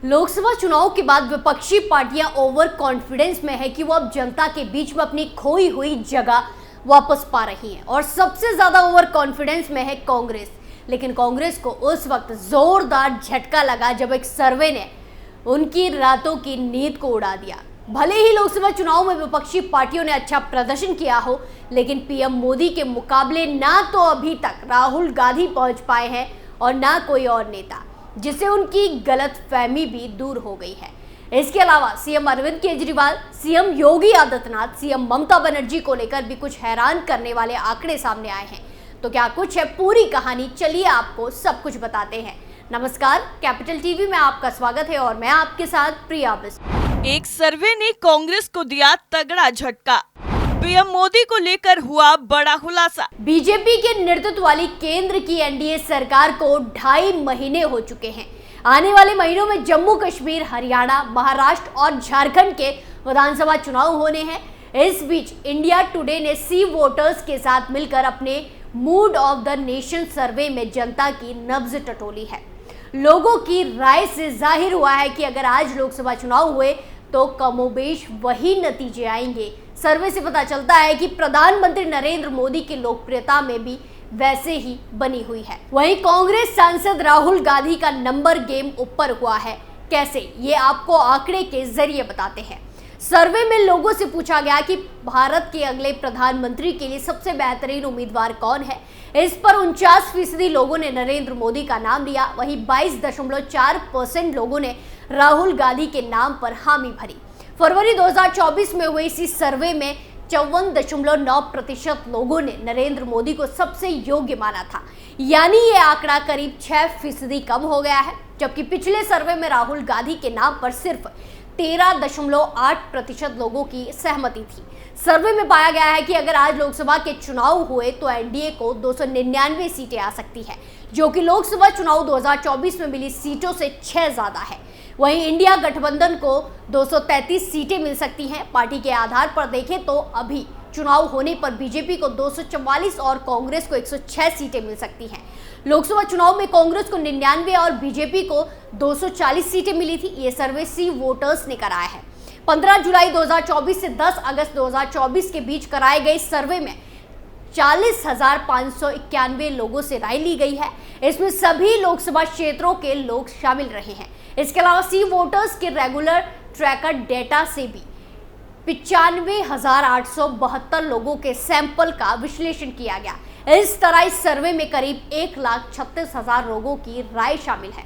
लोकसभा चुनाव के बाद विपक्षी पार्टियां ओवर कॉन्फिडेंस में है कि वो अब जनता के बीच में अपनी खोई हुई जगह वापस पा रही हैं और सबसे ज्यादा ओवर कॉन्फिडेंस में है कांग्रेस। लेकिन कांग्रेस को उस वक्त जोरदार झटका लगा जब एक सर्वे ने उनकी रातों की नींद को उड़ा दिया। भले ही लोकसभा चुनाव में विपक्षी पार्टियों ने अच्छा प्रदर्शन किया हो, लेकिन पीएम मोदी के मुकाबले ना तो अभी तक राहुल गांधी पहुंच पाए हैं और ना कोई और नेता, जिससे उनकी गलतफहमी भी दूर हो गई है। इसके अलावा CM Arvind Kejriwal, CM Yogi Adityanath, CM Mamata Banerjee को लेकर भी कुछ हैरान करने वाले आंकड़े सामने आए हैं। तो क्या कुछ है पूरी कहानी, चलिए आपको सब कुछ बताते हैं। नमस्कार, कैपिटल टीवी में आपका स्वागत है और मैं आपके साथ प्रिया बिस्मिल। एक सर्वे ने कांग्रेस को दिया तगड़ा झटका, पीएम मोदी को लेकर हुआ बड़ा खुलासा। बीजेपी के नेतृत्व वाली केंद्र की एनडीए सरकार को 2.5 महीने हो चुके हैं। आने वाले महीनों में जम्मू कश्मीर, हरियाणा, महाराष्ट्र और झारखंड के विधानसभा चुनाव होने हैं। इस बीच इंडिया टुडे ने सी वोटर्स के साथ मिलकर अपने मूड ऑफ द नेशन सर्वे में जनता की नब्ज टटोली है। लोगों की राय से जाहिर हुआ है कि अगर आज लोकसभा चुनाव हुए तो कमोबेश वही नतीजे आएंगे। सर्वे से पता चलता है कि प्रधानमंत्री नरेंद्र मोदी की लोकप्रियता में भी वैसे ही बनी हुई है। वहीं कांग्रेस सांसद राहुल गांधी का नंबर गेम ऊपर हुआ है। कैसे, ये आपको आंकड़े के जरिए बताते हैं। सर्वे में लोगों से पूछा गया कि भारत के अगले प्रधानमंत्री के लिए सबसे बेहतरीन उम्मीदवार कौन है। इस पर 49% लोगों ने नरेंद्र मोदी का नाम लिया। वहीं 22.4% लोगों ने राहुल गांधी के नाम पर हामी भरी। फरवरी 2024 में हुए इसी सर्वे में 54.9% लोगों ने नरेंद्र मोदी को सबसे योग्य माना था, यानी ये आंकड़ा करीब 6% कम हो गया है। जबकि पिछले सर्वे में राहुल गांधी के नाम पर सिर्फ 13.8% लोगों की सहमति थी। सर्वे में पाया गया है कि अगर आज लोकसभा के चुनाव हुए तो एनडीए को 299 सीटें आ सकती है, जो कि लोकसभा चुनाव 2024 में मिली सीटों से 6 ज्यादा है। वहीं इंडिया गठबंधन को 233 सीटें मिल सकती हैं। पार्टी के आधार पर देखें तो अभी चुनाव होने पर बीजेपी को 244 और कांग्रेस को 106 सीटें मिल सकती हैं। लोकसभा चुनाव में कांग्रेस को 99 और बीजेपी को 240 सीटें मिली थी। ये सर्वे सी वोटर्स ने कराया है। 15 जुलाई 2024 से 10 अगस्त 2024 के बीच कराए गए सर्वे में 40,591 लोगों से राय ली गई है। इसमें सभी लोकसभा क्षेत्रों के लोग शामिल रहे हैं। इसके अलावा सी वोटर्स के रेगुलर ट्रैकर डेटा से भी 95,872 लोगों के सैंपल का विश्लेषण किया गया। इस तरह इस सर्वे में करीब 1,36,000 लोगों की राय शामिल है।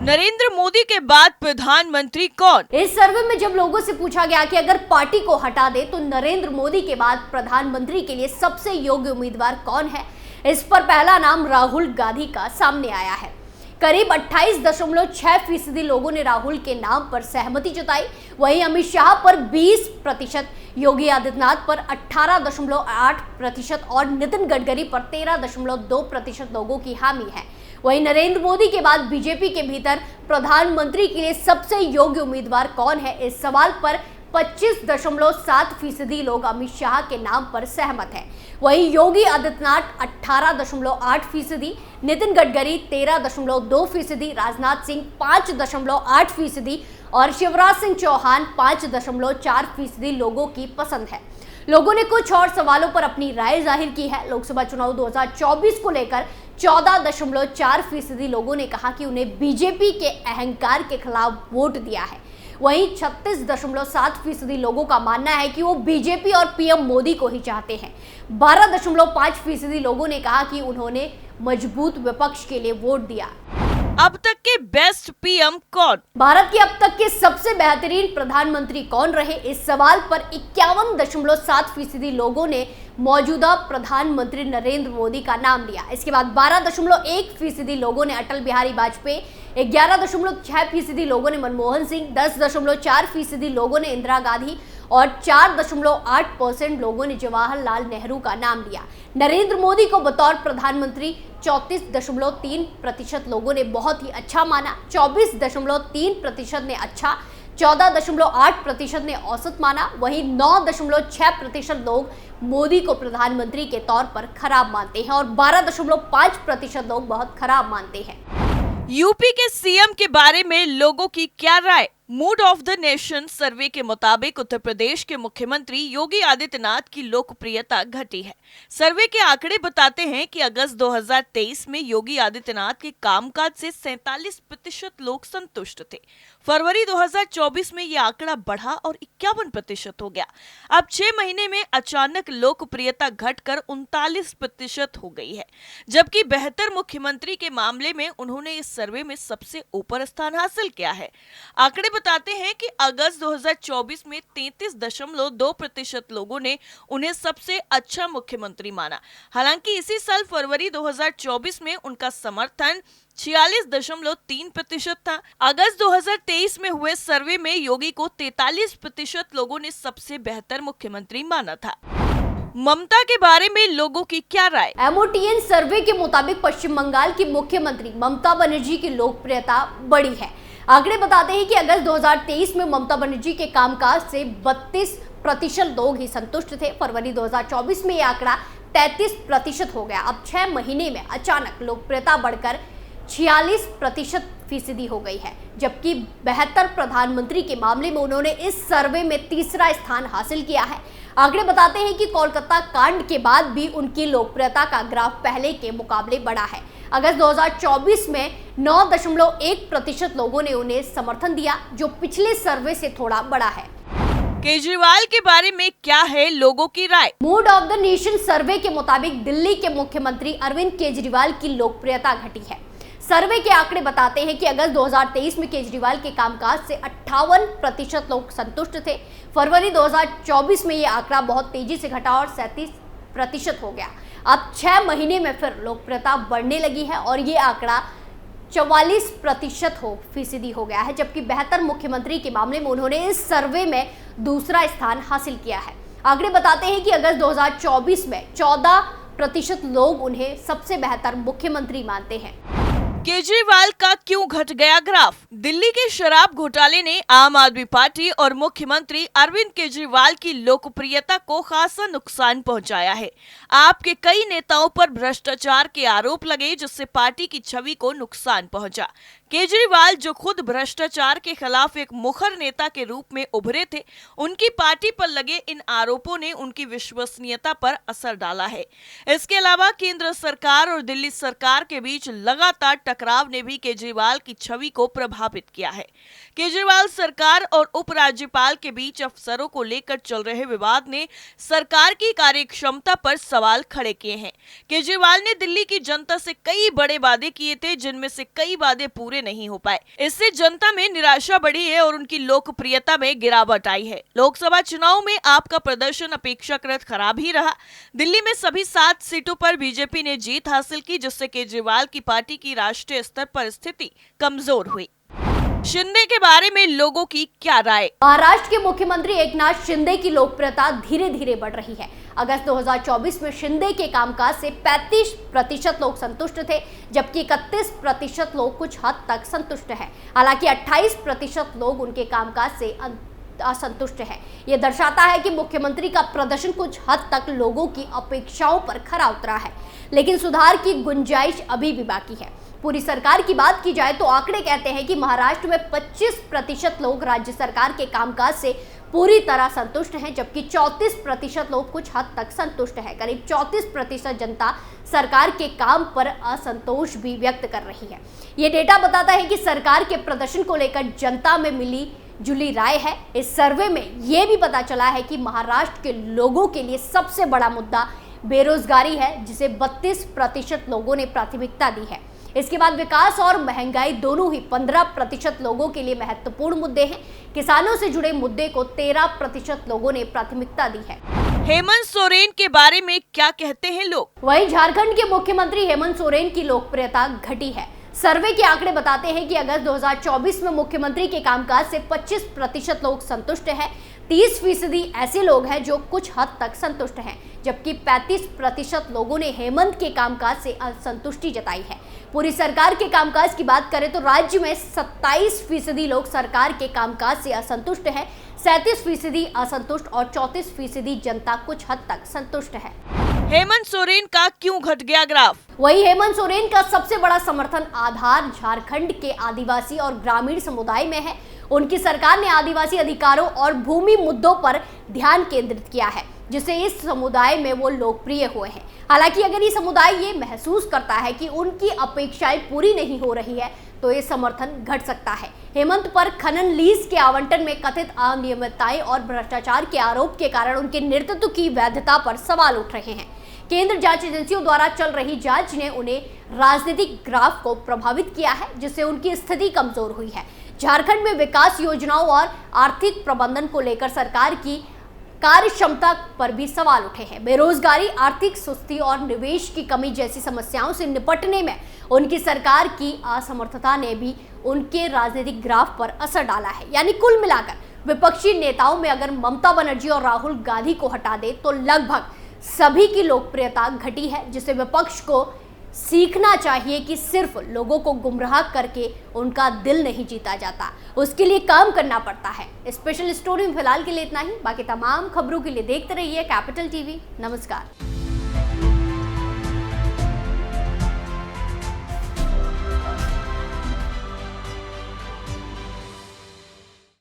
नरेंद्र मोदी के बाद प्रधानमंत्री कौन? इस सर्वे में जब लोगों से पूछा गया कि अगर पार्टी को हटा दे तो नरेंद्र मोदी के बाद प्रधानमंत्री के लिए सबसे योग्य उम्मीदवार कौन है, इस पर पहला नाम राहुल गांधी का सामने आया है। करीब 28.6% लोगों ने राहुल के नाम पर सहमति जताई। वहीं अमित शाह पर 20%, योगी आदित्यनाथ पर 18.8% और नितिन गडकरी पर 13.2% लोगों की हामी है। वहीं नरेंद्र मोदी के बाद बीजेपी के भीतर प्रधानमंत्री के लिए सबसे योग्य उम्मीदवार कौन है, इस सवाल पर 25.7% लोग अमित शाह के नाम पर सहमत हैं। वहीं योगी आदित्यनाथ 18.8%, नितिन गडकरी 13.2%, राजनाथ सिंह 5.8% और शिवराज सिंह चौहान 5.4% लोगों की पसंद है। लोगों ने कुछ और सवालों पर अपनी राय जाहिर की है। लोकसभा चुनाव 2024 को लेकर 14.4% लोगों ने कहा कि उन्हें बीजेपी के अहंकार के खिलाफ वोट दिया है। वहीं 36.7% लोगों का मानना है कि वो बीजेपी और पीएम मोदी को ही चाहते हैं। 12.5% लोगों ने कहा कि उन्होंने मजबूत विपक्ष के लिए वोट दिया। अब तक के बेस्ट पीएम कौन? भारत के अब तक के सबसे बेहतरीन प्रधानमंत्री कौन रहे, इस सवाल पर 51.7% लोगों ने मौजूदा प्रधानमंत्री नरेंद्र मोदी का नाम लिया। इसके बाद 12.1% लोगों ने अटल बिहारी वाजपेयी, 11.6% लोगों ने मनमोहन सिंह, 10.4% लोगों ने इंदिरा गांधी और 4.8% लोगों ने जवाहरलाल नेहरू का नाम लिया। नरेंद्र मोदी को बतौर प्रधानमंत्री 34.3% लोगों ने बहुत ही अच्छा माना, 24.3% ने अच्छा, 14.8% ने औसत माना। वहीं 9.6% लोग मोदी को प्रधानमंत्री के तौर पर खराब मानते हैं और 12.5% लोग बहुत खराब मानते हैं। यूपी के सीएम के बारे में लोगों की क्या राय? Mood of the nation survey के मुताबिक उत्तर प्रदेश के मुख्यमंत्री योगी आदित्यनाथ की लोकप्रियता घटी है। सर्वे के आंकड़े बताते हैं कि अगस्त 2023 में योगी आदित्यनाथ के कामकाज से 47% लोग संतुष्ट थे। फरवरी 2024 में यह आंकड़ा बढ़ा और 51% हो गया। अब 6 महीने में अचानक लोकप्रियता घटकर 39% हो गई है, जबकि बेहतर मुख्यमंत्री के मामले में उन्होंने इस सर्वे में सबसे ऊपर स्थान हासिल किया है। आंकड़े बताते हैं कि अगस्त 2024 में 33.2% लोगों ने उन्हें सबसे अच्छा मुख्यमंत्री माना। हालांकि इसी साल फरवरी 2024 में उनका समर्थन 46.3% था। अगस्त 2023 में हुए सर्वे में योगी को 43% लोगों ने सबसे बेहतर मुख्यमंत्री माना था। ममता के बारे में लोगों की क्या राय? MOTN सर्वे के मुताबिक पश्चिम बंगाल की मुख्यमंत्री ममता बनर्जी की लोकप्रियता बढ़ी है। आंकड़े बताते हैं कि अगस्त 2023 में ममता बनर्जी के कामकाज से 32% लोग ही संतुष्ट थे। फरवरी 2024 में यह आंकड़ा 33% हो गया। अब 6 महीने में अचानक लोकप्रियता बढ़कर 46% हो गई है, जबकि बेहतर प्रधानमंत्री के मामले में उन्होंने इस सर्वे में तीसरा स्थान हासिल किया है। आंकड़े बताते हैं कि कोलकाता कांड के बाद भी उनकी लोकप्रियता का ग्राफ पहले के मुकाबले बढ़ा है। अगस्त 2024 में 9.1% लोगों ने उन्हें समर्थन दिया, जो पिछले सर्वे से थोड़ा बड़ा है। केजरीवाल के बारे में क्या है लोगों की राय? Mood of the nation survey के मुताबिक दिल्ली के मुख्यमंत्री अरविंद केजरीवाल की लोकप्रियता घटी है। सर्वे के आंकड़े बताते हैं कि अगस्त 2023 में केजरीवाल के कामकाज से 58% लोग संतुष्ट थे। फरवरी 2024 में यह आंकड़ा बहुत तेजी से घटा और 37% हो गया। अब 6 महीने में फिर लोकप्रियता बढ़ने लगी है और ये आंकड़ा 44% हो गया है, जबकि बेहतर मुख्यमंत्री के मामले में उन्होंने इस सर्वे में दूसरा स्थान हासिल किया है। आंकड़े बताते हैं कि अगस्त 2024 में 14% लोग उन्हें सबसे बेहतर मुख्यमंत्री मानते हैं। केजरीवाल का क्यों घट गया ग्राफ? दिल्ली के शराब घोटाले ने आम आदमी पार्टी और मुख्यमंत्री अरविंद केजरीवाल की लोकप्रियता को खासा नुकसान पहुंचाया है। आपके कई नेताओं पर भ्रष्टाचार के आरोप लगे, जिससे पार्टी की छवि को नुकसान पहुंचा। केजरीवाल, जो खुद भ्रष्टाचार के खिलाफ एक मुखर नेता के रूप में उभरे थे, उनकी पार्टी पर लगे इन आरोपों ने उनकी विश्वसनीयता पर असर डाला है। इसके अलावा केंद्र सरकार और दिल्ली सरकार के बीच लगातार टकराव ने भी केजरीवाल की छवि को प्रभावित किया है। केजरीवाल सरकार और उपराज्यपाल के बीच अफसरों को लेकर चल रहे विवाद ने सरकार की कार्यक्षमता पर सवाल खड़े किए हैं। केजरीवाल ने दिल्ली की जनता से कई बड़े वादे किए थे, जिनमें से कई वादे पूरे नहीं हो पाए। इससे जनता में निराशा बढ़ी है और उनकी लोकप्रियता में गिरावट आई है। लोकसभा चुनाव में आपका प्रदर्शन अपेक्षाकृत खराब ही रहा। दिल्ली में सभी 7 सीटों पर बीजेपी ने जीत हासिल की, जिससे केजरीवाल की पार्टी की राष्ट्रीय स्तर पर स्थिति कमजोर हुई। शिंदे के बारे में लोगों की क्या राय? महाराष्ट्र के मुख्यमंत्री एकनाथ शिंदे की लोकप्रियता धीरे धीरे बढ़ रही है। अगस्त 2024 में शिंदे के कामकाज से 35% लोग संतुष्ट थे, जबकि 31% लोग कुछ हद तक संतुष्ट हैं। हालांकि 28% लोग उनके कामकाज से असंतुष्ट है। यह दर्शाता है कि मुख्यमंत्री का प्रदर्शन कुछ हद तक लोगों की अपेक्षाओं पर खरा उतरा है, लेकिन सुधार की गुंजाइश अभी भी बाकी है। पूरी सरकार की बात की जाए तो आंकड़े कहते हैं कि महाराष्ट्र में 25% लोग राज्य सरकार के कामकाज से पूरी तरह संतुष्ट हैं, जबकि 34% लोग कुछ हद तक संतुष्ट हैं। करीब 34% जनता सरकार के काम पर असंतोष भी व्यक्त कर रही है। ये डेटा बताता है कि सरकार के प्रदर्शन को लेकर जनता में मिली जुली राय है। इस सर्वे में यह भी पता चला है कि महाराष्ट्र के लोगों के लिए सबसे बड़ा मुद्दा बेरोजगारी है, जिसे 32% लोगों ने प्राथमिकता दी है। इसके बाद विकास और महंगाई दोनों ही 15% लोगों के लिए महत्वपूर्ण मुद्दे हैं। किसानों से जुड़े मुद्दे को 13% लोगों ने प्राथमिकता दी है। हेमंत सोरेन के बारे में क्या कहते हैं लोग? वहीं झारखंड के मुख्यमंत्री हेमंत सोरेन की लोकप्रियता घटी है। सर्वे के आंकड़े बताते हैं कि अगस्त 2024 में मुख्यमंत्री के कामकाज से 25% लोग संतुष्ट हैं। 30% ऐसे लोग हैं जो कुछ हद तक संतुष्ट हैं, जबकि 35% लोगों ने हेमंत के कामकाज से असंतुष्टि जताई है। पूरी सरकार के कामकाज की बात करें तो राज्य में 27% लोग सरकार के कामकाज से असंतुष्ट हैं, 37% असंतुष्ट और 34% जनता कुछ हद तक संतुष्ट है। हेमंत सोरेन का क्यों घट गया ग्राफ? वही हेमंत सोरेन का सबसे बड़ा समर्थन आधार झारखंड के आदिवासी और ग्रामीण समुदाय में है। उनकी सरकार ने आदिवासी अधिकारों और भूमि मुद्दों पर ध्यान केंद्रित किया है, जिससे इस समुदाय में वो लोकप्रिय हुए हैं। हालांकि अगर ये समुदाय ये महसूस करता है कि उनकी अपेक्षाएं पूरी नहीं हो रही है, तो ये समर्थन घट सकता है। हेमंत पर खनन लीज के आवंटन में कथित अनियमितताएं और भ्रष्टाचार के आरोप के कारण उनके नेतृत्व की वैधता पर सवाल उठ रहे हैं। केंद्र जांच एजेंसियों द्वारा चल रही जांच ने उन्हें राजनीतिक ग्राफ को प्रभावित किया है, जिससे उनकी स्थिति कमजोर हुई है। झारखंड में विकास योजनाओं और आर्थिक प्रबंधन को लेकर सरकार की कार्य क्षमता पर भी सवाल उठे हैं। बेरोजगारी, आर्थिक सुस्ती और निवेश की कमी जैसी समस्याओं से निपटने में उनकी सरकार की असमर्थता ने भी उनके राजनीतिक ग्राफ पर असर डाला है। यानी कुल मिलाकर विपक्षी नेताओं में अगर ममता बनर्जी और राहुल गांधी को हटा दे तो लगभग सभी की लोकप्रियता घटी है, जिसे विपक्ष को सीखना चाहिए कि सिर्फ लोगों को गुमराह करके उनका दिल नहीं जीता जाता, उसके लिए काम करना पड़ता है। स्पेशल स्टोरी में फिलहाल के लिए इतना ही। बाकी तमाम खबरों के लिए देखते रहिए कैपिटल टीवी। नमस्कार।